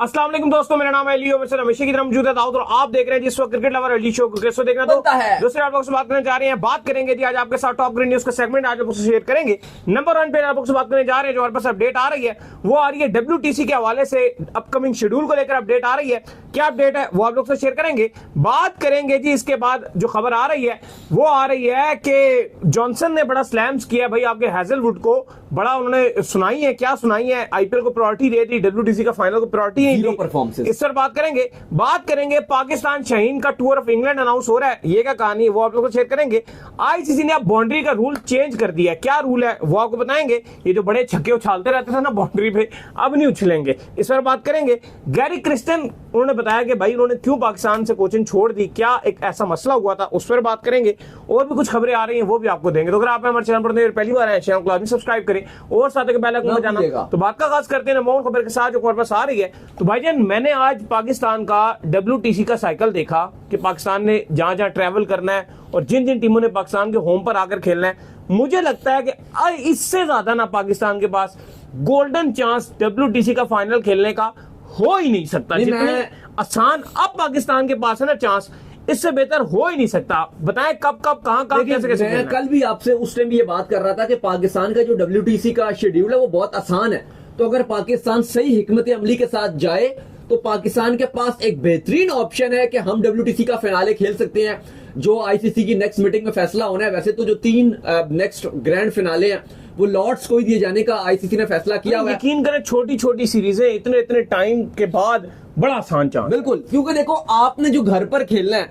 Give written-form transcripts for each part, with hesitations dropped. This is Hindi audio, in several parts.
अस्सलाम वालेकुम दोस्तों, मेरा नाम है लियो। मैं हमेशा की तरह मौजूद है दाऊद और आप देख रहे हैं जिस वक्त cricket lover Ali show. Cricket show देखना तो दूसरे आप लोग से बात करने जा रहे हैं। बात करेंगे जी आज आपके साथ टॉप ग्रीन न्यूज का सेगमेंट आज आपको शेयर करेंगे। नंबर 1 पे आप लोग से बात करने जा रहे हैं, जो हमारे पास अपडेट आ रही है वो आ रही है WTC के हवाले से। अपकमिंग शेड्यूल को लेकर अपडेट आ रही है। क्या अपडेट है वो आप लोग से शेयर करेंगे। बात करेंगे जी इसके बाद जो खबर आ रही है वो आ रही है कि जॉनसन ने बड़ा स्लैम्स किया भाई आपके हैजलवुड को। बड़ा उन्होंने सुनाई है, क्या सुनाई है, आईपीएल को प्रायोरिटी दे दी, WTC का फाइनल को प्रायोरिटी नहीं दी। परफॉर्मेंस इस पर बात करेंगे पाकिस्तान शाहीन का टूर ऑफ इंग्लैंड अनाउंस हो रहा है। ये क्या कहानी है वो आप लोगों को शेयर करेंगे। आईसीसी ने अब बाउंड्री का रूल चेंज कर दिया है। क्या रूल है वो आपको बताएंगे। ये जो बड़े छक्के उछालते रहते थे ना बाउंड्री पे, अब नहीं उछलेंगे। इस पर बात करेंगे। गैरी क्रिस्टन उन्होंने बताया कि भाई उन्होंने क्यों पाकिस्तान से कोचिंग छोड़ दी, क्या एक ऐसा मसला हुआ था, उस पर बात करेंगे। और भी कुछ खबरें आ रही हैं वो भी आपको देंगे। तो अगर आप हमारे चैनल पर पहली बार आए चैनल को लाजमी सब्सक्राइब करें और साथ ही बेल आइकन बजाना। तो बात का आगाज करते हैं नमून खबर के साथ जो हमारे पास आ रही है। तो भाईजान मैंने आज पाकिस्तान का WTC का साइकिल देखा कि पाकिस्तान ने जहां जहां ट्रैवल करना है और जिन जिन टीमों ने पाकिस्तान के होम पर आकर खेलना है, मुझे लगता है कि इससे ज्यादा ना पाकिस्तान के पास गोल्डन चांस WTC का फाइनल खेलने का हो ही नहीं सकता। जितने आसान अब पाकिस्तान के पास है ना चांस, इससे बेहतर हो ही नहीं सकता। बताएं कब कहां कैसे मैं कल भी आपसे उस टाइम ये बात कर रहा था कि पाकिस्तान का जो WTC का शेड्यूल है वो बहुत आसान है। तो अगर पाकिस्तान सही हिकमत अमली के साथ जाए तो पाकिस्तान के पास एक बेहतरीन ऑप्शन है कि हम WTC का फिनाले खेल सकते हैं, जो आईसीसी की नेक्स्ट मीटिंग में फैसला होना है। वैसे तो जो 3 नेक्स्ट ग्रैंड फिनाले हैं वो लॉर्ड्स को ही दिए जाने का आईसीसी ने फैसला किया हुआ है। यकीन करें छोटी छोटी सीरीजें इतने टाइम के बाद बड़ा आसान चांस। बिल्कुल, क्योंकि देखो आपने जो घर पर खेलना है,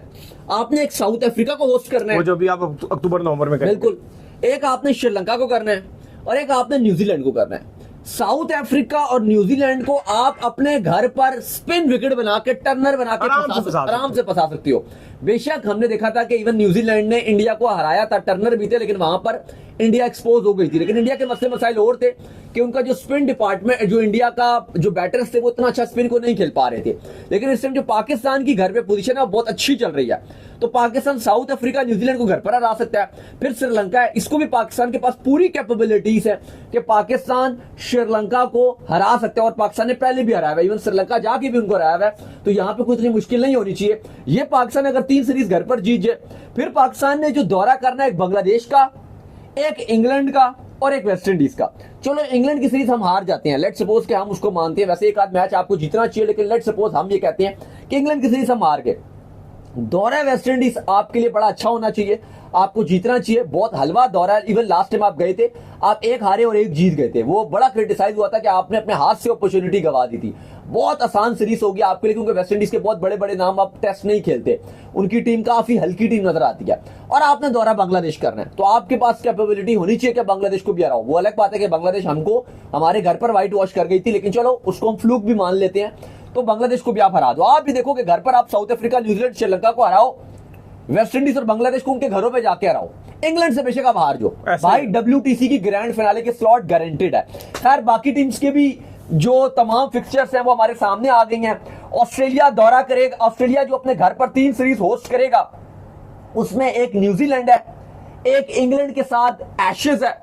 आपने एक साउथ अफ्रीका को होस्ट करना है, वो जो भी आप अक्टूबर नवंबर में करेंगे। बिल्कुल, एक आपने श्रीलंका को करना है और एक आपने न्यूजीलैंड को करना है। साउथ अफ्रीका और न्यूजीलैंड को आप अपने घर पर स्पिन विकेट बना के टर्नर बना के आराम से फंसा सकती हो। बेशक हमने देखा था कि इवन न्यूजीलैंड ने इंडिया को हराया था, टर्नर भी थे, लेकिन वहां पर इंडिया एक्सपोज हो गई थी। लेकिन इंडिया के मसले मसाइल और थे कि उनका जो स्पिन डिपार्टमेंट, जो इंडिया का जो बैटर्स थे वो इतना अच्छा स्पिन को नहीं खेल पा रहे थे। लेकिन इस टाइम जो पाकिस्तान की घर पे पोजीशन है वो बहुत अच्छी चल रही है। तो पाकिस्तान साउथ अफ्रीका न्यूजीलैंड को घर पर हरा सकता है। फिर श्रीलंका है, इसको भी पाकिस्तान के पास पूरी कैपेबिलिटीज है कि पाकिस्तान श्रीलंका को हरा सकता है। और पाकिस्तान ने पहले भी हराया है, इवन श्रीलंका जाके भी उनको हराया है। तो यहां पे कोई इतनी मुश्किल नहीं होनी चाहिए। ये पाकिस्तान अगर 3 सीरीज घर पर जीत जाए, फिर पाकिस्तान ने जो दौरा करना है एक बांग्लादेश का, एक इंग्लैंड का और एक वेस्ट इंडीज का। चलो इंग्लैंड की सीरीज हम हार जाते हैं, लेट सपोज कि हम उसको मानते हैं, वैसे एक आध मैच आपको जीतना चाहिए, लेकिन लेट सपोज हम ये कहते हैं कि इंग्लैंड की सीरीज हम हार गए। दौरा वेस्ट इंडीज आपके लिए बड़ा अच्छा होना चाहिए, आपको जीतना चाहिए। बहुत हलवा दौरा है। इवन लास्ट टाइम आप गए थे, आप एक हारे और एक जीत गए थे। वो बड़ा क्रिटिसाइज हुआ था कि आपने अपने हाथ से अपॉर्चुनिटी गवा दी थी। बहुत आसान सीरीज होगी आपके लिए, क्योंकि वेस्ट इंडीज के बहुत बड़े बड़े नाम आप टेस्ट नहीं खेलते, उनकी टीम काफी हल्की टीम नजर आती है। और आपने दौरा बांग्लादेश करना है, तो आपके पास कैपेबिलिटी होनी चाहिए कि बांग्लादेश को भी हराओ। वो अलग बात है कि बांग्लादेश हमको हमारे घर पर व्हाइट वॉश कर गई थी, लेकिन चलो उसको हम फ्लूक भी मान लेते हैं। तो बांग्लादेश को भी आप हरा दो। आप भी देखो कि घर पर आप साउथ अफ्रीका, न्यूजीलैंड, श्रीलंका को हराओ, वेस्ट इंडीज और बांग्लादेश को उनके घरों पे जाके हराओ। इंग्लैंड से बेशक आप हार जो भाई, WTC की ग्रैंड फिनाले के स्लॉट गारंटेड है। खैर बाकी टीम्स के भी जो तमाम फिक्सचर्स हैं वो हमारे सामने आ गई हैं। ऑस्ट्रेलिया दौरा करेगा, ऑस्ट्रेलिया जो अपने घर पर 3 सीरीज होस्ट करेगा, उसमें एक न्यूजीलैंड है, एक इंग्लैंड के साथ एशेज है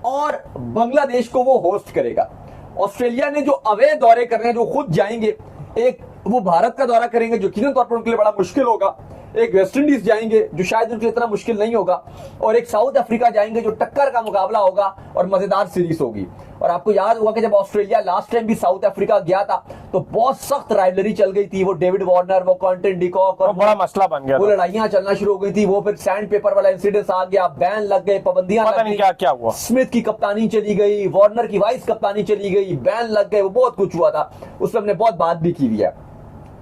और बांग्लादेश को वो होस्ट करेगा। ऑस्ट्रेलिया ने जो अवे दौरे करने हैं, जो खुद जाएंगे, एक वो भारत का दौरा करेंगे जो यकीनन तौर पर उनके लिए बड़ा मुश्किल होगा, एक वेस्ट इंडीज जाएंगे जो शायद उनके लिए इतना मुश्किल नहीं होगा, और एक साउथ अफ्रीका जाएंगे जो टक्कर का मुकाबला होगा और मजेदार सीरीज होगी। और आपको याद होगा कि जब ऑस्ट्रेलिया लास्ट टाइम भी साउथ अफ्रीका गया था तो बहुत सख्त राइवलरी चल गई थी। वो डेविड वार्नर, वो क्विंटन डिकॉक और बड़ा मसला बन गया, वो लड़ाइयां चलना शुरू हो गई थी। वो फिर सैंड पेपर वाला इंसिडेंट आ गया, बैन लग गए, पाबंदियां लग गई, क्या हुआ, स्मिथ की कप्तानी चली गई, वार्नर की वाइस कप्तानी चली गई, बैन लग गए, वो बहुत कुछ हुआ था। उस पर हमने बहुत बात भी की हुई है।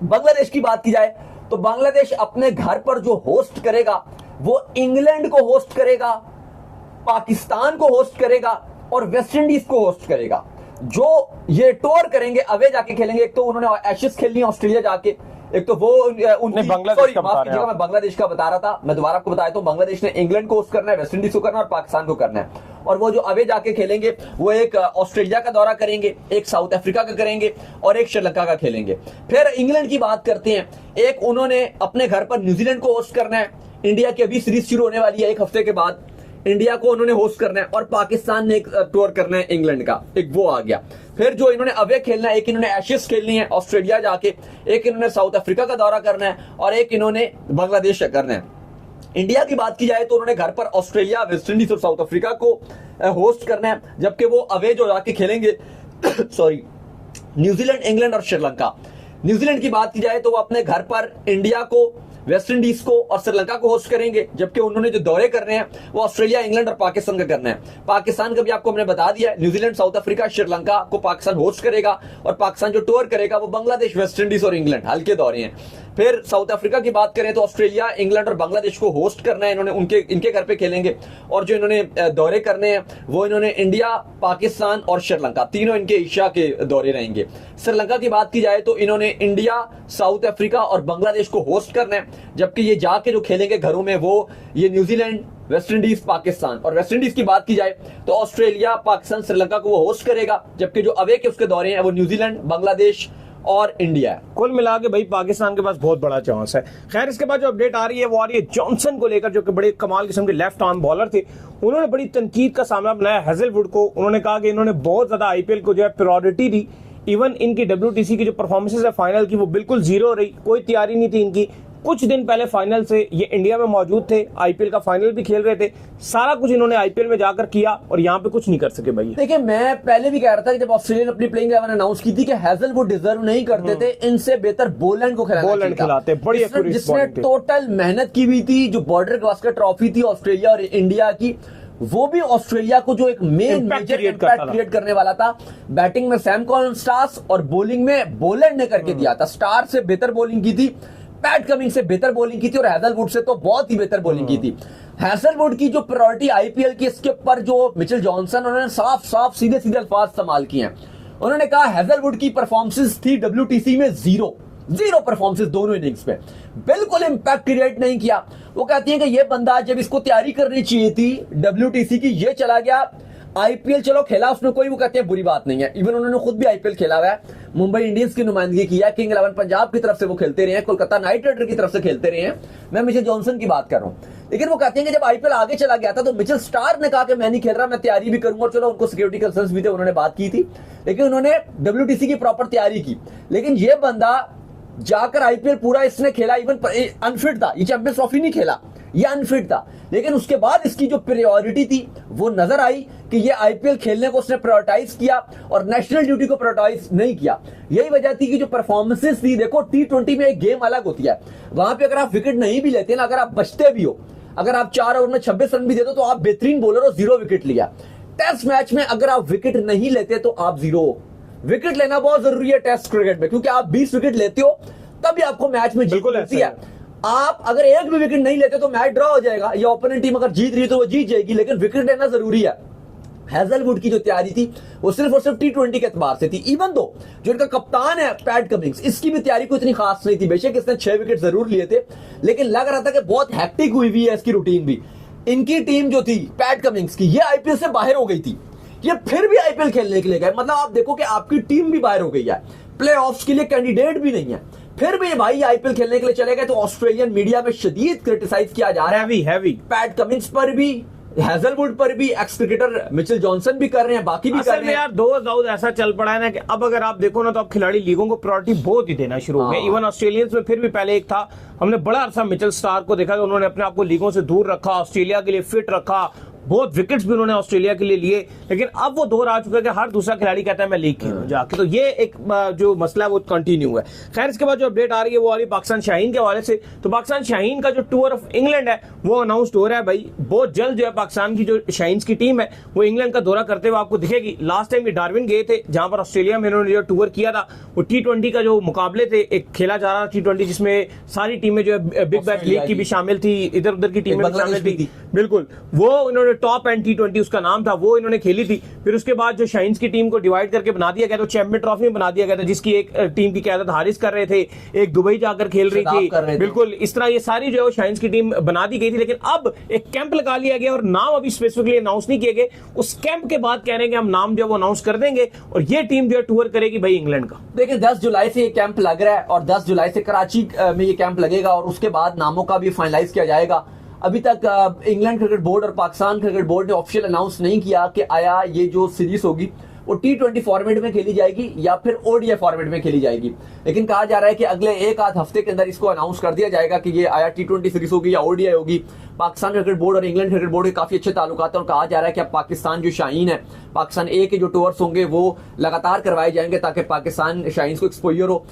बांग्लादेश की बात की जाए तो बांग्लादेश अपने घर पर जो होस्ट करेगा वो इंग्लैंड को होस्ट करेगा, पाकिस्तान को होस्ट करेगा और वेस्ट इंडीज को होस्ट करेगा। जो ये टूर करेंगे, अवे जाके खेलेंगे। एक तो उन्होंने एशेज खेलनी है ऑस्ट्रेलिया जाके, एक तो वो मैं बांग्लादेश का बता रहा था, मैं दोबारा आपको बताया तो बांग्लादेश ने इंग्लैंड को होस्ट करना है, वेस्ट इंडीज को करना है और पाकिस्तान को करना है। और वो जो अवे जाके खेलेंगे वो एक ऑस्ट्रेलिया का दौरा करेंगे, एक साउथ अफ्रीका का करेंगे और एक श्रीलंका का खेलेंगे। फिर इंग्लैंड की बात करते हैं, एक उन्होंने अपने घर पर न्यूजीलैंड को होस्ट करना है। इंडिया की अभी सीरीज शुरू होने वाली है, 1 हफ्ते के बाद इंडिया को उन्होंने होस्ट करना है और पाकिस्तान ने एक टूर करना है इंग्लैंड का, एक वो आ गया। फिर जो इन्होंने अवे खेलना है, एक इन्होंने एशेज खेलनी है ऑस्ट्रेलिया जाके, एक इन्होंने साउथ अफ्रीका का दौरा करना है और एक इन्होंने बांग्लादेश का करना है। इंडिया की बात की जाए तो उन्होंने घर पर ऑस्ट्रेलिया, वेस्ट इंडीज और साउथ अफ्रीका को होस्ट करना है, जबकि वो अवे जो जाके खेलेंगे सॉरी न्यूजीलैंड, इंग्लैंड और श्रीलंका। न्यूजीलैंड की बात की जाए तो वो अपने घर पर इंडिया को, वेस्ट इंडीज को और श्रीलंका को होस्ट करेंगे, जबकि उन्होंने जो दौरे करने हैं वो ऑस्ट्रेलिया, इंग्लैंड और पाकिस्तान का करना है। पाकिस्तान का भी आपको हमने बता दिया है, न्यूजीलैंड, साउथ अफ्रीका, श्रीलंका को पाकिस्तान होस्ट करेगा और पाकिस्तान जो टूर करेगा वो बांग्लादेश, वेस्ट इंडीज और इंग्लैंड, हल्के दौरे हैं। फिर साउथ अफ्रीका की बात करें तो ऑस्ट्रेलिया, इंग्लैंड और बांग्लादेश को होस्ट करना है इन्होंने, इनके घर पे खेलेंगे और जो इन्होंने दौरे करने हैं वो इन्होंने इंडिया, पाकिस्तान और श्रीलंका, तीनों इनके एशिया के दौरे रहेंगे। श्रीलंका की बात की जाए तो इन्होंने इंडिया, साउथ अफ्रीका और बांग्लादेश को होस्ट करना है, जबकि ये जाके जो खेलेंगे घरों में वो ये न्यूजीलैंड, वेस्ट इंडीज, पाकिस्तान। और वेस्ट इंडीज की बात की जाए तो ऑस्ट्रेलिया, पाकिस्तान, श्रीलंका को वो होस्ट करेगा, जबकि जो अवे के उसके दौरे हैं वो न्यूजीलैंड, बांग्लादेश और इंडिया है। कुल मिला के भाई पाकिस्तान के पास बहुत बड़ा चांस है। खैर इसके बाद जो अपडेट आ रही है वो आ रही है जॉनसन को लेकर, जो कि बड़े कमाल किस्म के लेफ्ट आर्म बॉलर थे। उन्होंने बड़ी तनकीद का सामना बनाया हेजलवुड को। उन्होंने कहा कि इन्होंने बहुत ज्यादा आईपीएल को जो है प्रायोरिटी दी। इवन इनकी WTC की जो परफॉर्मेंसेज है फाइनल की वो बिल्कुल जीरो रही, कोई तैयारी नहीं थी इनकी। कुछ दिन पहले फाइनल से ये इंडिया में मौजूद थे, आईपीएल का फाइनल भी खेल रहे थे, सारा कुछ इन्होंने आईपीएल में जाकर किया और यहाँ पे कुछ नहीं कर सके भाई। देखिए मैं पहले भी कह रहा था कि जब ऑस्ट्रेलिया ने अपनी प्लेइंग 11 अनाउंस की थी कि हेजलवुड डिजर्व नहीं करते थे, इनसे बेहतर बोलैंड को खिलाते, बड़ी जिसने टोटल मेहनत की हुई थी। जो बॉर्डर गवास्कर ट्रॉफी थी ऑस्ट्रेलिया और इंडिया की, वो भी ऑस्ट्रेलिया को जो एक मेन मेजर इंपैक्ट क्रिएट करने वाला था। बैटिंग में सैम कॉर्न स्टार्स और बॉलिंग में बोलैंड ने करके दिया था। स्टार से बेहतर बॉलिंग की थी, पैट कमिंस से बेहतर बॉलिंग की थी और हेजलवुड से तो बहुत ही बेहतर बॉलिंग की थी। हेजलवुड की जो प्रायोरिटी आईपीएल की, इसके ऊपर जो मिचेल जॉनसन उन्होंने साफ साफ सीधे सीधे अल्फाज इस्तेमाल किए हैं। उन्होंने कहा हेजलवुड की परफॉर्मेंस थी WTC में जीरो परफॉर्मेंस दोनों इनिंग्स में, बिल्कुल इंपैक्ट क्रिएट नहीं किया। वो कहती है कि ये बंदा जब इसको तैयारी करनी चाहिए थी WTC की, ये चला गया आईपीएल। चलो खेला उसने कोई, वो कहते हैं बुरी बात नहीं है। इवन उन्होंने खुद भी आईपीएल खेला हुआ है, मुंबई इंडियंस की नुमाइंदगी की है, किंग 11 पंजाब की तरफ से वो खेलते रहे हैं, कोलकाता नाइट राइडर की तरफ से खेलते रहे हैं। मैं मिचेल जॉनसन की बात कर रहा हूं। लेकिन वो कहते हैं कि जब आईपीएल आगे चला गया था तो मिचेल स्टार ने कहा कि मैं नहीं खेल रहा, मैं तैयारी भी करूंगा। चलो उनको सिक्योरिटी कंसर्न्स भी थे, उन्होंने बात की थी, लेकिन उन्होंने WTC की प्रॉपर तैयारी की। लेकिन ये बंदा जाकर आईपीएल पूरा इसने खेला, इवन अनफिट था, ये चैंपियंस ट्रॉफी नहीं खेला, ये अनफिट था। लेकिन उसके बाद इसकी जो प्रायोरिटी थी वो नजर आई कि ये आईपीएल खेलने को उसने प्रायोरिटाइज किया और नेशनल ड्यूटी को प्रायोरिटाइज नहीं किया। यही वजह थी कि जो परफॉर्मेंसेस थी, देखो T20 में एक गेम अलग होती है, वहां पे अगर आप विकेट नहीं भी लेते ना, अगर आप बचते भी हो, अगर आप 4 ओवर में 26 रन भी देते हो तो आप बेहतरीन बॉलर हो, 0 विकेट लिया। टेस्ट मैच में अगर आप विकेट नहीं लेते तो आप 0 हो। विकेट लेना बहुत जरूरी है टेस्ट क्रिकेट में, क्योंकि आप 20 विकेट लेते हो तभी आपको मैच में जीत मिलती है। आप अगर एक भी विकेट नहीं लेते तो मैच ड्रॉ हो जाएगा, या ओपोनेंट टीम अगर जीत रही है तो वो जीत जाएगी, लेकिन विकेट लेना जरूरी है। हेजलवुड की जो तैयारी थी वो सिर्फ और सिर्फ T20 के एतबार से थी। इवन दो जो इनका कप्तान है पैट कमिंस, इसकी भी तैयारी कोई इतनी खास नहीं थी। बेशक इसने 6 विकेट जरूर लिए थे, लेकिन लग रहा था कि बहुत हैक्टिक हुई है इसकी रूटीन भी। इनकी टीम जो थी पैट कमिंस की, ये आईपीएल से बाहर हो गई थी, ये फिर भी आईपीएल खेलने के लिए गए। मतलब आप देखो कि आपकी टीम भी बाहर हो गई है, प्ले ऑफ्स के लिए कैंडिडेट भी नहीं है, फिर भी भाई आईपीएल खेलने के लिए चले गए। तो ऑस्ट्रेलियन मीडिया में शदीद क्रिटिसाइज किया जा रहा है, हैवी पैट कमिंस पर भी, हेजलवुड पर भी, एक्स क्रिकेटर मिचेल जॉनसन भी कर रहे हैं, बाकी भी कर रहे हैं। यार दाऊद ऐसा चल पड़ा है ना कि अब अगर आप देखो ना तो अब खिलाड़ी लीगों को प्रायोरिटी बहुत ही देना शुरू हो गए। इवन ऑस्ट्रेलियंस में फिर भी पहले एक था, हमने बड़ा अरसा मिचेल स्टार को देखा कि उन्होंने अपने आप को लीगों से दूर रखा, ऑस्ट्रेलिया के लिए फिट रखा, बहुत विकेट्स भी उन्होंने ऑस्ट्रेलिया के लिए लिए। लेकिन अब वो दौर आ चुका है कि हर दूसरा खिलाड़ी कहता है मैं लीग खेलूं जाके, तो ये एक जो मसला है वो कंटिन्यू है। खैर इसके बाद जो अपडेट आ रही है वो आ रही है पाकिस्तान शाहीन के हवाले से। तो पाकिस्तान शाहीन का जो टूर ऑफ इंग्लैंड है वो अनाउंस्ड हो रहा है भाई। बहुत जल्द जो है पाकिस्तान की जो शाहीन्स की टीम है वो इंग्लैंड का दौरा करते हुए आपको दिखेगी। लास्ट टाइम ये डार्विन गए थे, जहां पर ऑस्ट्रेलिया में इन्होंने जो टूर किया था वो T20 का जो मुकाबले थे, एक खेला जा रहा था T20 जिसमें सारी टीमें जो है बिग बैश लीग की भी शामिल थी, इधर उधर की टीमें भी शामिल थी। बिल्कुल, वो इन्होंने टॉप एंड T20 उसका नाम था, वो इन्होंने खेली थी। फिर उसके बाद जो शाहीन्स की टीम को डिवाइड करके बना दिया गया, तो चैंपियन ट्रॉफी में बना दिया गया था, जिसकी एक टीम की क़यादत हारिस कर रहे थे, एक दुबई जाकर खेल रही थी। बिल्कुल इस तरह ये सारी जो है शाहीन्स की टीम बना दी गई थी। लेकिन अब एक कैंप लगा लिया गया और नाम अभी स्पेसिफिकली अनाउंस नहीं किए गए। उस कैंप के बाद कह रहे हैं कि हम नाम जो है वो अनाउंस कर देंगे और ये टीम जो है टूर करेगी भाई इंग्लैंड का। देखिए 10 जुलाई से ये कैंप लग रहा है और 10 जुलाई से कराची में ये कैंप लगेगा और उसके बाद नामों का भी फाइनलाइज किया जाएगा। अभी तक इंग्लैंड क्रिकेट बोर्ड और पाकिस्तान क्रिकेट बोर्ड ने ऑफिशियल अनाउंस नहीं किया कि आया ये जो सीरीज होगी वो T20 फॉर्मेट में खेली जाएगी या फिर ओडीआई फॉर्मेट में खेली जाएगी। लेकिन कहा जा रहा है कि अगले एक आध हफ्ते के अंदर इसको अनाउंस कर दिया जाएगा कि ये आया T20 सीरीज होगी या ओडीआई होगी। पाकिस्तान क्रिकेट बोर्ड और इंग्लैंड क्रिकेट बोर्ड के काफी अच्छे ताल्लुकात हैं और कहा जा रहा है कि अब पाकिस्तान जो शाहीन है, पाकिस्तान ए के जो टूर्स होंगे वो लगातार करवाए जाएंगे ताकि पाकिस्तान शाहीन को एक्सपोजर हो।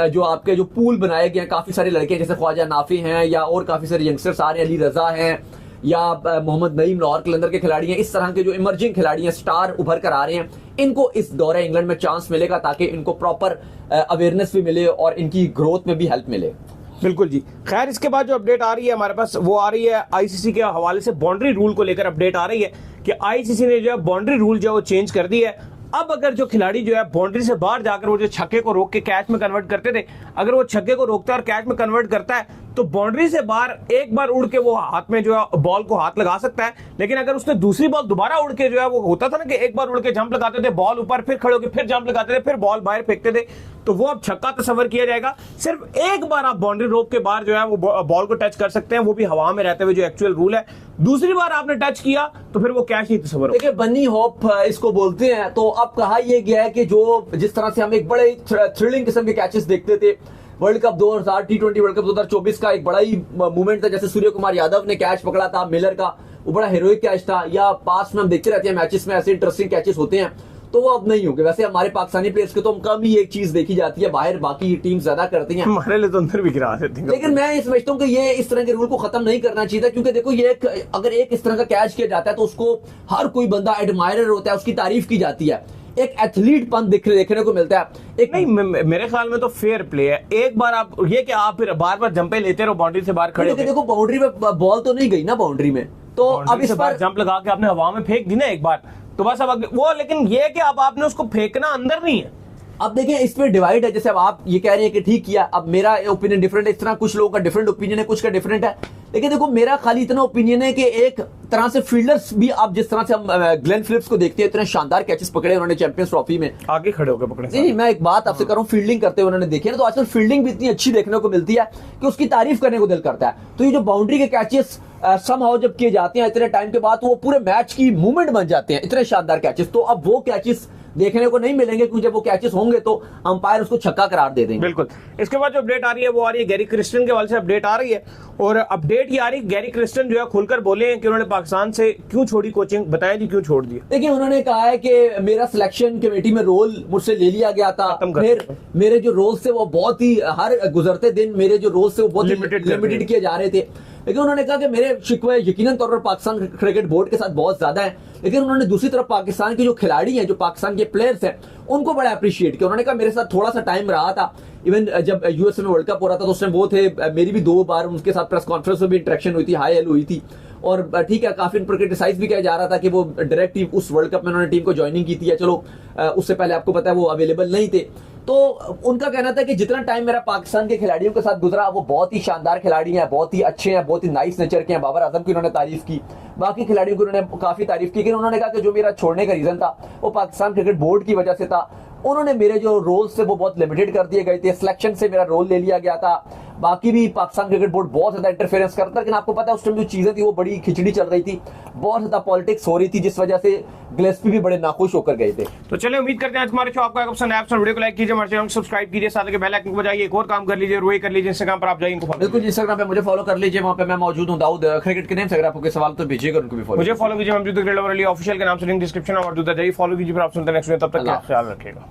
जो आपके जो पूल बनाए गए हैं, काफी सारे लड़के जैसे ख्वाजा नाफी हैं या और काफी सारे यंगस्टर्स आ रहे हैं, अली रजा हैं या मोहम्मद नईम लाहौर कलंदर के खिलाड़ी हैं, इस तरह के जो इमर्जिंग खिलाड़ी हैं, स्टार उभर कर आ रहे हैं, इनको इस दौरे इंग्लैंड में चांस मिलेगा ताकि इनको प्रॉपर अवेयरनेस भी मिले और इनकी ग्रोथ में भी हेल्प मिले। बिल्कुल जी। खैर, इसके बाद जो अपडेट आ रही है हमारे पास, वो आ रही है आईसीसी के हवाले से बाउंड्री रूल को लेकर अपडेट आ रही है कि आईसीसी ने जो है बाउंड्री रूल जो है वो चेंज कर दी है। अब अगर जो खिलाड़ी जो है बाउंड्री से बाहर जाकर वो जो छक्के को रोक के कैच में कन्वर्ट करते थे, अगर वो छक्के को रोकता है और कैच में कन्वर्ट करता है तो बाउंड्री से बाहर एक बार उड़ के वो हाथ में जो है बॉल को हाथ लगा सकता है। लेकिन अगर उसने दूसरी बॉल दोबारा उड़ के जो है, वो होता था ना कि एक बार उड़ के जंप लगाते थे, बॉल ऊपर, फिर खड़े होकर फिर जंप लगाते थे, फिर बॉल बाहर फेंकते थे, तो वो अब छक्का तस्वर किया जाएगा। सिर्फ एक बार आप बाउंड्री रोक के बाहर जो है वो बॉल को टच कर सकते हैं, वो भी हवा में रहते हुए, जो एक्चुअल रूल है। दूसरी बार आपने टच किया तो फिर वो कैच ही तस्वर। देखिए, बनी होप इसको बोलते हैं। तो अब कहा यह गया है कि जो जिस तरह से हम एक बड़े थ्रिलिंग किस्म के कैचेस देखते थे world cup 2000 T20 world cup 2024 का एक बड़ा ही मूवमेंट था, जैसे सूर्य कुमार यादव ने कैच पकड़ा था मिलर का, वो बड़ा हीरोइक कैच था, या पास में हम देखते रहते हैं मैचेस में ऐसे इंटरेस्टिंग कैचेस होते हैं, तो वो अब नहीं होंगे। वैसे हमारे पाकिस्तानी प्लेयर्स के तो कम ही एक चीज देखी जाती है, बाहर बाकी टीम ज्यादा करती हैं, हमारे लिए तो अंदर भी गिरा देती हैं। लेकिन मैं समझता हूँ कि ये इस तरह के रूल को खत्म नहीं करना चाहिए था, क्योंकि देखो ये अगर एक इस तरह का कैच किया जाता है तो उसको हर कोई बंदा एडमायरर होता है, उसकी तारीफ की जाती है, एक एथलीट पन देखने को मिलता है। एक नहीं, मेरे ख्याल में तो फेयर प्ले है। एक बार आप ये कि आप फिर बार बार जंपे लेते रहो बाउंड्री से बाहर खड़े, देखो बाउंड्री में बॉल तो नहीं गई ना बाउंड्री में, तो अब इस बार जंप लगा के आपने हवा में फेंक दी ना एक बार, तो बस अब वो, लेकिन ये कि अब आपने उसको फेंकना अंदर नहीं है। अब देखिए इस पे डिवाइड है, जैसे अब आप ये कह रहे हैं कि ठीक किया, अब मेरा ओपिनियन डिफरेंट है, इस तरह कुछ लोगों का डिफरेंट ओपिनियन है, कुछ का डिफरेंट है। लेकिन देखो मेरा खाली इतना ओपिनियन है कि एक तरह से फील्डर्स भी, आप जिस तरह से हम ग्लेन फिलिप्स को देखते हैं, इतने शानदार कैचेस पकड़े उन्होंने चैंपियंस ट्रॉफी में, आगे खड़े होकर पकड़े। नहीं, मैं एक बात आपसे कर रहा हूं, फील्डिंग करते हुए उन्होंने देखी है ना, तो आजकल फील्डिंग भी इतनी अच्छी देखने को मिलती है कि उसकी तारीफ करने को दिल करता है। तो ये जो बाउंड्री के कैचेस समहाउ जब किए जाते हैं इतने टाइम के बाद, तो वो पूरे मैच की मूवमेंट बन जाते हैं, इतने शानदार कैचेस, तो अब वो कैचेस देखने को नहीं मिलेंगे, क्योंकि जब वो कैचेस होंगे तो अंपायर उसको छक्का करार दे देंगे। बिल्कुल। इसके बाद जो अपडेट आ रही है वो आ रही है गैरी क्रिस्टन के हवाले से अपडेट आ रही है, और अपडेट ये आ रही है गैरी क्रिस्टन जो है खुलकर बोले हैं कि उन्होंने पाकिस्तान से क्यों छोड़ी कोचिंग, बताएं जी क्यों छोड़ दी। देखिए, उन्होंने कहा है कि मेरा सिलेक्शन कमेटी में रोल मुझसे ले लिया गया था, फिर मेरे जो रोल थे वो बहुत ही, हर गुजरते दिन मेरे जो रोल थे वो बहुत लिमिटेड किए जा रहे थे। लेकिन उन्होंने कहा कि मेरे शिकवे यकीनन तौर पर पाकिस्तान क्रिकेट बोर्ड के साथ बहुत ज्यादा है, लेकिन उन्होंने दूसरी तरफ पाकिस्तान के जो खिलाड़ी हैं, जो पाकिस्तान के प्लेयर्स हैं, उनको बड़ा अप्रिशिएट किया। उन्होंने कहा मेरे साथ थोड़ा सा टाइम रहा था, इवन जब यूएसए में वर्ल्ड कप हो रहा था तो उसमें वो थे, मेरी भी 2 बार उनके साथ प्रेस कॉन्फ्रेंस में भी इंटरेक्शन हुई थी, हाई हेलो हुई थी, और ठीक है, काफी उन पर क्रिटिसाइज भी किया जा रहा था कि वो डायरेक्ट उस वर्ल्ड कप में उन्होंने टीम को ज्वाइनिंग की थी, या चलो उससे पहले आपको पता है वो अवेलेबल नहीं थे। तो उनका कहना था कि जितना टाइम मेरा पाकिस्तान के खिलाड़ियों के साथ गुजरा, वो बहुत ही शानदार खिलाड़ी हैं, बहुत ही अच्छे हैं, बहुत ही नाइस नेचर के हैं। बाबर आजम की उन्होंने तारीफ की, बाकी खिलाड़ियों की उन्होंने काफी तारीफ की, लेकिन उन्होंने कहा कि जो मेरा छोड़ने का रीजन था वो पाकिस्तान क्रिकेट बोर्ड की वजह से था। उन्होंने मेरे जो रोल्स थे वो बहुत लिमिटेड कर दिए गए थे, सिलेक्शन से मेरा रोल ले लिया गया था, बाकी भी पाकिस्तान क्रिकेट बोर्ड बहुत ज्यादा इंटरफेरेंस करता था। लेकिन आपको पता है उस टाइम जो चीजें थी वो बड़ी खिचड़ी चल रही थी, बहुत ज्यादा पॉलिटिक्स हो रही थी, जिस वजह से गिलेस्पी भी बड़े नाखुश होकर गए थे। तो चलिए, उम्मीद करते हैं आज हमारे शो आपको पसंद आया। वीडियो को लाइक कीजिए, हमारे चैनल को सब्सक्राइब कीजिए, साथ ही बेल आइकन को बजाइए, एक और काम कर लीजिए, रोई कर लीजिए, इंस्टाग्राम पर आप जाइए इनको बिल्कुल, इंस्टाग्राम पे मुझे फॉलो कर लीजिए, वहां पे मैं मौजूद हूं दाऊद क्रिकेट के नेम से। अगर आपको कोई सवाल तो भेजिएगा, उनको भी फॉलो, मुझे फॉलो कीजिए, हम ऑफिशियल के नाम से लिंक डिस्क्रिप्शन में मौजूद है, जाइए फॉलो कीजिए, फिर आप सुनते हैं नेक्स्ट वीडियो, तब तक ख्याल रखिएगा।